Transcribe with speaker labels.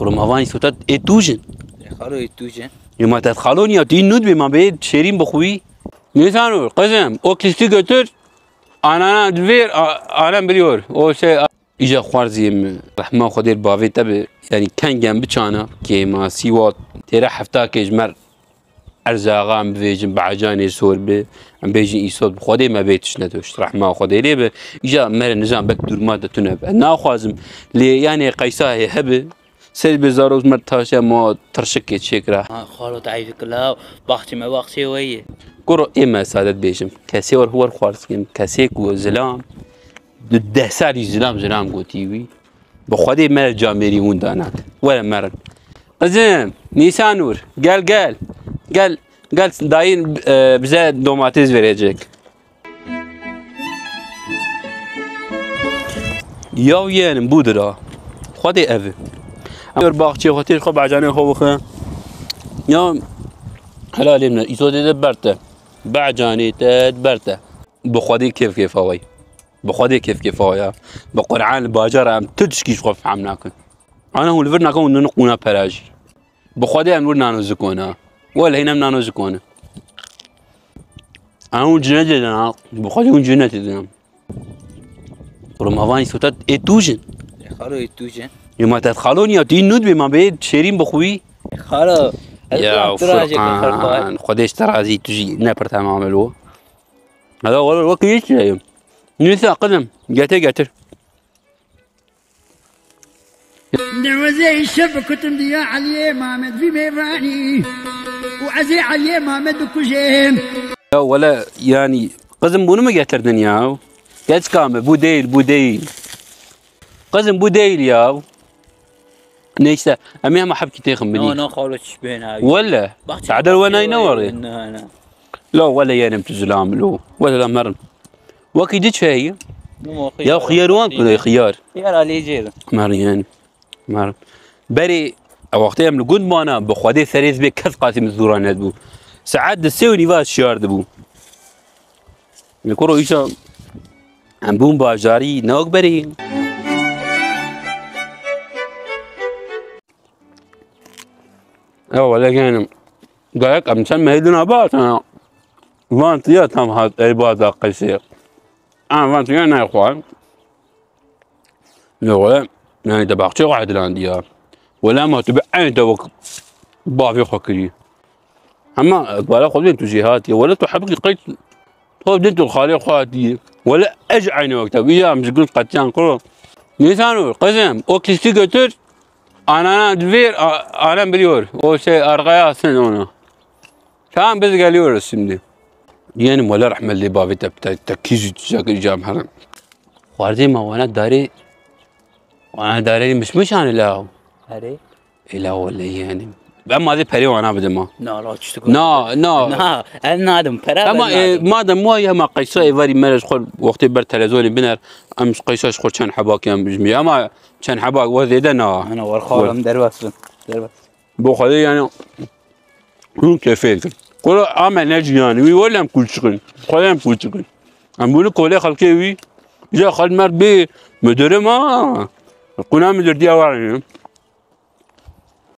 Speaker 1: قرم هوانی سوتات اتوجن
Speaker 2: خالو اتوجن
Speaker 1: يوم تدخلون يا تين نود بما بيت شيرين بخوي نيسانو قزم او كليستي götür انا دفير انا بليور او شيء اجا خوارزيم رحمه خدير بافي تبع يعني كان جنب بچانا كيما سيوات ترى حفتا كجمر ارزاغام بيجن بعجاني سور به ام بيجي ايسود خدي ما بيتش ندوش رحمه خدير به اجا مر نظام بك دور تنب انا خوازم لي يعني قيساه هبه سيد بزاروز مرتاشا ما ترشكت شكرا
Speaker 2: خالو تعيف كلها باختي ما باختي ويا
Speaker 1: كرو إما سادت بيجم كاسي هو الخوارزم كاسيك وزلام ده ساري زلام قوتيوي بخدي مال جاميري وندانات ولا مرن قزم نيسانور قال داين بزا دوماتيز فيريجيك ياو ين بودرا خدي أفي أمر باقي خاطر خب عجاني هو خا يوم هلا لمنا يسود برته بعجاني تدبرته بخدي كيف هواي بخدي كيف هواي بقرعان الباجر ام تدشكيش خوف عمناكن انا هو الفرنا كون نقونا بلاج بخدي ام نانو زكونا ولا هنا نانو زكونا انا هو جنجنا بخدي هو جنتي قرم هواني سوتات اتوجن
Speaker 2: خالو اتوجن
Speaker 1: يوم تدخلون يا تين نود بما بيت شيرين بخوي
Speaker 2: خالو
Speaker 1: يا فرقان خديش ترازي تجي نبر تمام الو هذا هو الوقت يجي نساء قدم قاتل
Speaker 3: دروزي الشبكة مضياء علي محمد في ميراني وعزي علي محمد وكجيم
Speaker 1: ولا يعني قزم بونو ما قاتل دنيا قاعد كامل بوديل قزم بوديل ياو نيسا امي ما حبكي تيخم بني
Speaker 2: انا خالو تشبهنا
Speaker 1: ولا تعدل وانا ينور
Speaker 2: انا
Speaker 1: لا ولا ينم تزلام لو ولا لا مرن وكي ديت هي يا خيار وان كنا خيار
Speaker 2: علي جيل
Speaker 1: مريان مرن بري وقتها من قد ما انا بخوادي ثلاث بك كذ قاسم الزوران بو ساعات دسيوني فاس شيار دبو يكورو ايشا عم بوم باجاري نوك بري ولا كان قالك ام تسمى هيدنا بات انا فانتيات هم هاد عبادة قيسير انا فانتيات انا يا اخوان ولا يعني دباقتي واحد لانديا ولا ما تبع عين توك بافي خكري اما ولا خذين توجيهاتي ولا تحبك قيت هو بنت الخالي خواتي ولا اجعيني وقتها ويا مسكون قتيان كله نيسانو قزم اوكليستي götür انا دفير انا بليور او شيء ارغيا سنونا كان بس قاليور şimdi يعني ولا رحمه اللي بافي تكيز جام حرام خوارزي ما وانا داري مش انا لا
Speaker 2: هري
Speaker 1: لا ولا يعني اما هذه بري وانا بدما
Speaker 2: لا تشتكو انا ادم برا
Speaker 1: اما مادام مو يا ما قيسا ايفاري مرج خل وقت بر تلفزيون بنر امس قيساش خل كان حباك يم بجمي اما كان حباك وزيدنا
Speaker 2: انا ورخالم دربس
Speaker 1: بو خلي يعني هو كيفك كل عمل نجي يعني ولا كل شغل خلينا كل شغل عم بقول كل خلقي وي جا خل مر بي مدير ما قناه مدير دي اواري